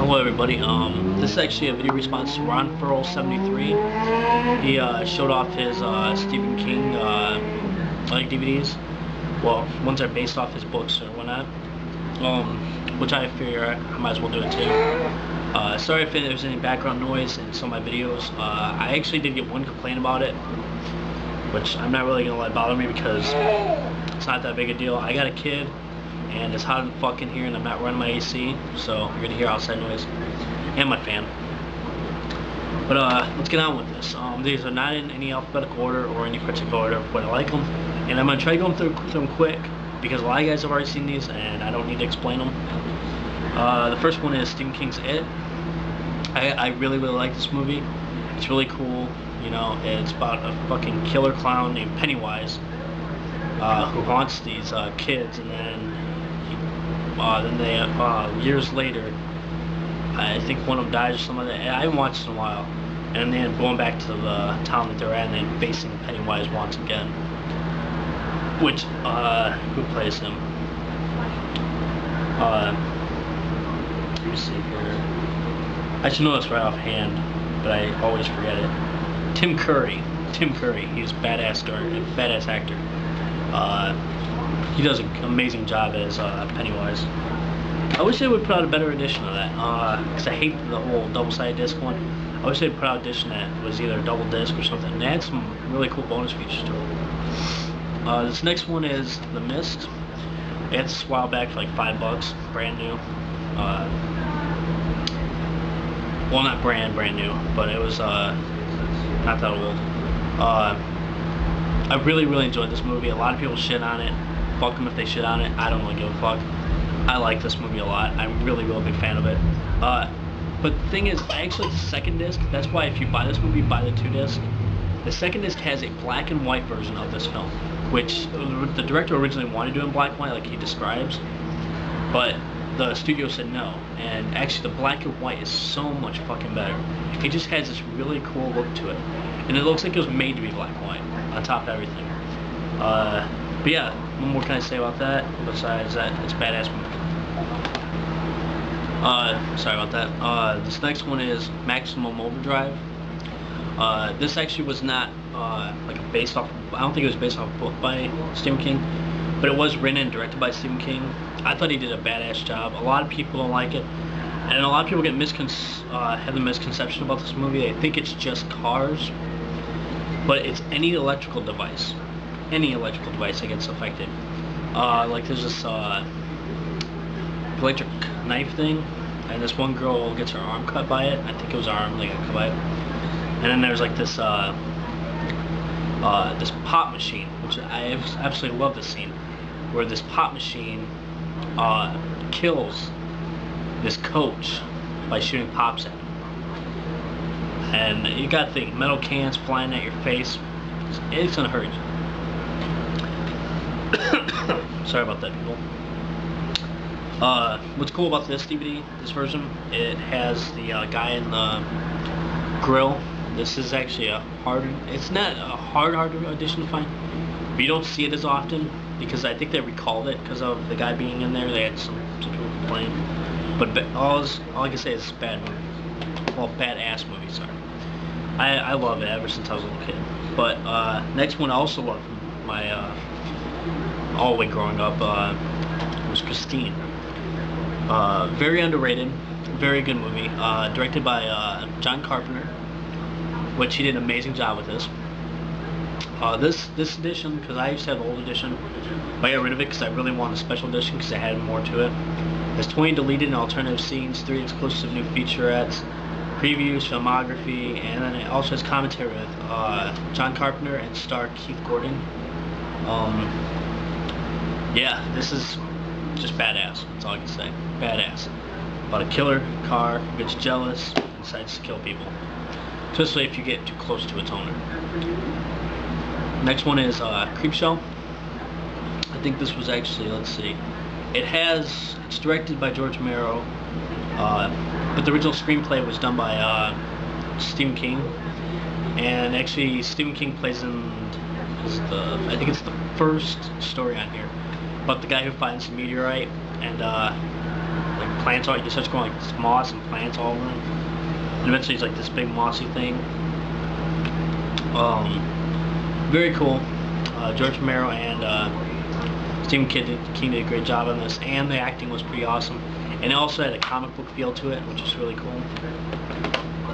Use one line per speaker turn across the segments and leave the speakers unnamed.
Hello everybody, this is actually a video response to ronfrrll73. He showed off his Stephen King like DVDs, well, ones that are based off his books or whatnot, which I figure I might as well do it too. Sorry if there's any background noise in some of my videos. I actually did get one complaint about it, which I'm not really going to let bother me because it's not that big a deal. I got a kid, and it's hot as fuck in here, and I'm not running my AC, so you're gonna hear outside noise and my fan. But let's get on with this. These are not in any alphabetical order or any particular order, but I like them, and I'm gonna try going through them quick because a lot of you guys have already seen these, and I don't need to explain them. The first one is Stephen King's It. I really like this movie. It's really cool. You know, it's about a fucking killer clown named Pennywise who haunts these kids, and then they years later, I think one of them dies or something like that. I haven't watched it in a while, and then going back to the town that they're at and then facing Pennywise once again. Which who plays him? Let me see here. I should know this right offhand, but I always forget it. Tim Curry. He's a badass actor. He does an amazing job as Pennywise. I wish they would put out a better edition of that, because I hate the whole double-sided disc one. I wish they'd put out an edition that was either a double disc or something. And they had some really cool bonus features to it. This next one is The Mist. It's a while back for like $5, brand new. Well, not brand new, but it was not that old. I really enjoyed this movie. A lot of people shit on it. Fuck them if they shit on it. I don't really give a fuck. I like this movie a lot. I'm really a big fan of it. But the thing is, I actually like the second disc. That's why if you buy this movie, buy the 2 disc. The second disc has a black and white version of this film, which the director originally wanted to do in black and white, like he describes, but the studio said no. And actually, the black and white is so much fucking better. It just has this really cool look to it, and it looks like it was made to be black and white on top of everything. But yeah, what more can I say about that besides that it's a badass movie. Sorry about that. This next one is Maximum Overdrive. This actually was not like based off. I don't think it was based off a book by Stephen King, but it was written and directed by Stephen King. I thought he did a badass job. A lot of people don't like it, and a lot of people get have the misconception about this movie. They think it's just cars, but it's any electrical device. Any electrical device that gets affected. Like there's this electric knife thing, and this one girl gets her arm cut by it. I think it was her arm that got cut by it. And then there's like this this pop machine, which I absolutely love this scene, where this pop machine kills this coach by shooting pops at him. And you got the metal cans flying at your face. It's gonna hurt you. Sorry about that, people. What's cool about this DVD, this version, it has the guy in the grill. This is actually it's not a hard audition to find, but you don't see it as often because I think they recalled it because of the guy being in there. They had some people complain, but all I can say is it's a bad movie. Well, badass movie, sorry. I love it ever since I was a little kid. But next one I also love from my all the way growing up was Christine. Very underrated, very good movie. Directed by John Carpenter, which he did an amazing job with this. This edition, because I used to have the old edition, but I got rid of it because I really wanted a special edition because it had more to it. There's 20 deleted and alternative scenes, 3 exclusive new featurettes, previews, filmography, and then it also has commentary with John Carpenter and star Keith Gordon. Yeah, this is just badass. That's all I can say. Badass. About a killer car who gets jealous and decides to kill people, especially if you get too close to its owner. Next one is Creepshow. I think this was actually, let's see, it's directed by George Romero, but the original screenplay was done by Stephen King, and actually Stephen King plays in I think it's the first story on here, but the guy who finds the meteorite and like plants are. He starts growing like moss and plants all over him, and eventually he's like this big mossy thing. Very cool. George Romero and Stephen King did a great job on this, and the acting was pretty awesome. And it also had a comic book feel to it, which is really cool.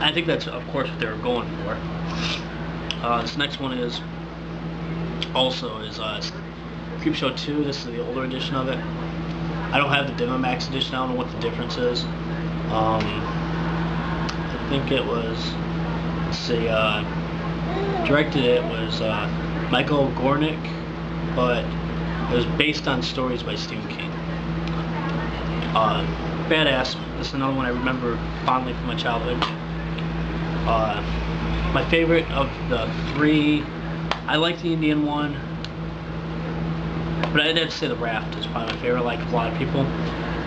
I think that's, of course, what they were going for. This next one is Creepshow 2. This is the older edition of it. I don't have the Max edition. I don't know what the difference is. I think it was, let's see, directed it was Michael Gornick, but it was based on stories by Stephen King. Badass. This is another one I remember fondly from my childhood. My favorite of the three, I like the Indian one, but I'd have to say the Raft is probably my favorite, like a lot of people.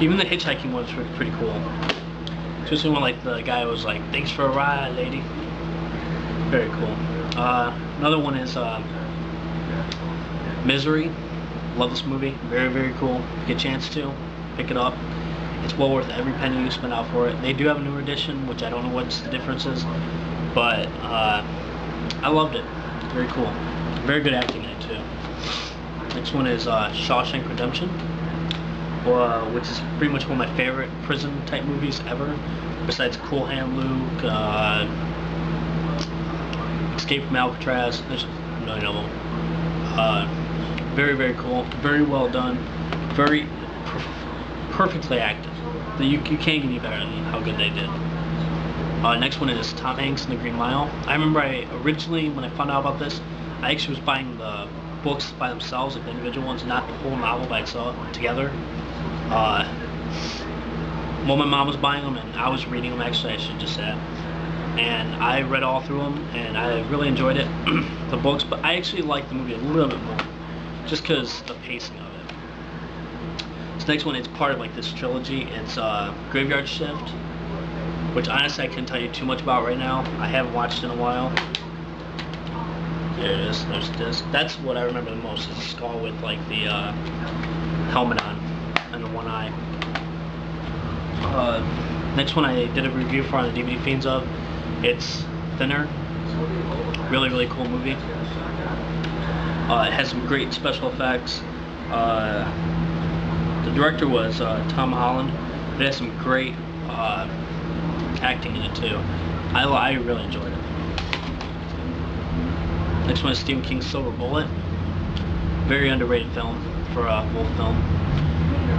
Even the hitchhiking ones were pretty cool. Especially when like the guy was like, "Thanks for a ride, lady." Very cool. Another one is Misery. Love this movie. Very, very cool. If you get a chance to, pick it up. It's well worth every penny you spend out for it. They do have a newer edition, which I don't know what the difference is, but I loved it. Very cool. Very good acting in it too. Next one is Shawshank Redemption, which is pretty much one of my favorite prison type movies ever. Besides Cool Hand Luke, Escape from Alcatraz, there's a million of them. Very, very cool. Very well done. Very perfectly acted. You can't get any better than how good they did. Next one is Tom Hanks and the Green Mile. I remember originally, when I found out about this, I actually was buying the books by themselves, like the individual ones, not the whole novel by itself together. Well, my mom was buying them and I was reading them, actually, I should just say. And I read all through them and I really enjoyed it, the books, but I actually liked the movie a little bit more, just because the pacing of it. This next one is part of like this trilogy. It's Graveyard Shift, which honestly I can't tell you too much about right now. I haven't watched it in a while. There it is. There's this. That's what I remember the most, is the skull with like the helmet on and the one eye. Next one I did a review for on the DVD Fiends of. It's Thinner. Really, really cool movie. It has some great special effects. The director was Tom Holland. It has some great acting in it too. I really enjoyed it. Next one is Stephen King's Silver Bullet. Very underrated film for a wolf film.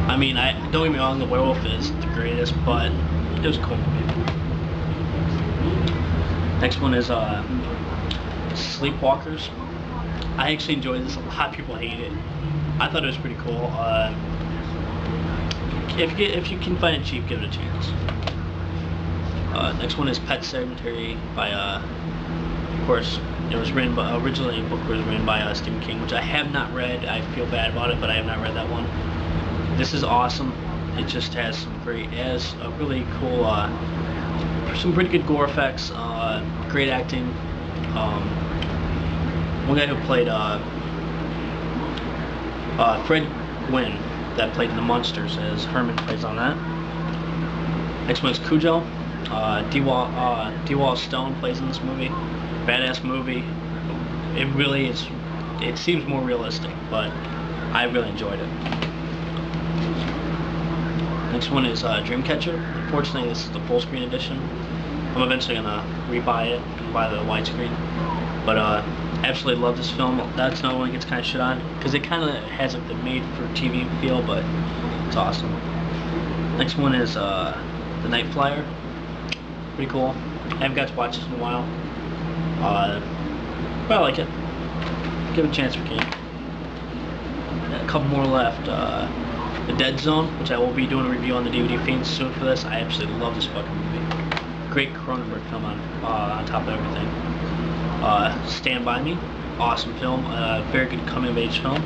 I mean, don't get me wrong, the werewolf is the greatest, but it was a cool movie. Next one is Sleepwalkers. I actually enjoyed this. A lot of people hate it. I thought it was pretty cool. If you can find it cheap, give it a chance. Next one is Pet Sematary by, of course, it was written by, originally the book was written by Stephen King, which I have not read. I feel bad about it, but I have not read that one. This is awesome. It just has some great, it has a really cool, some pretty good gore effects, great acting. One guy who played Fred Gwynn, that played in The Munsters, as Herman, plays on that. Next one is Cujo. D-Wall Stone plays in this movie. Badass movie. It really is. It seems more realistic, but I really enjoyed it. Next one is Dreamcatcher. Unfortunately, this is the full screen edition. I'm eventually gonna rebuy it and buy the widescreen. But absolutely love this film. That's another one that gets kind of shit on because it kind of has like the made-for-TV feel, but it's awesome. Next one is The Night Flyer. Pretty cool. I haven't got to watch this in a while. But I like it. Give it a chance if you can. A couple more left. The Dead Zone, which I will be doing a review on the DVD Fiends soon for this. I absolutely love this fucking movie. Great Cronenberg film on top of everything. Stand By Me, awesome film. Very good coming-of-age film.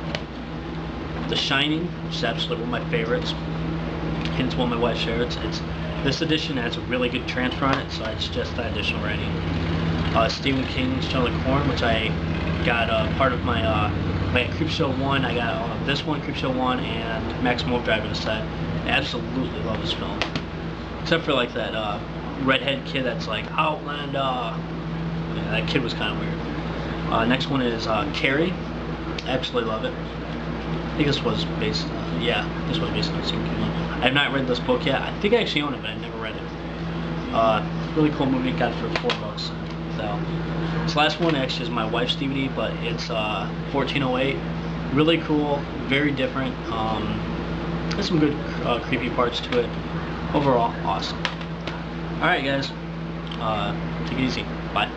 The Shining, which is absolutely one of my favorites. And it's one my wife shares. This edition has a really good transfer on it, so I suggest that edition already. Stephen King's Children of the Corn, which I got part of my Creepshow 1. I got this one, Creepshow 1, and Maximum Overdrive in a set. Absolutely love this film. Except for like that redhead kid that's like Outlander. Yeah, that kid was kind of weird. Next one is Carrie. Absolutely love it. I think this was based. Yeah, this was based on Stephen King. I have not read this book yet. I think I actually own it, but I never read it. Really cool movie. Got it for $4. So this last one actually is my wife's DVD, but it's 1408. Really cool. Very different. There's some good creepy parts to it. Overall, awesome. Alright guys, take it easy. Bye.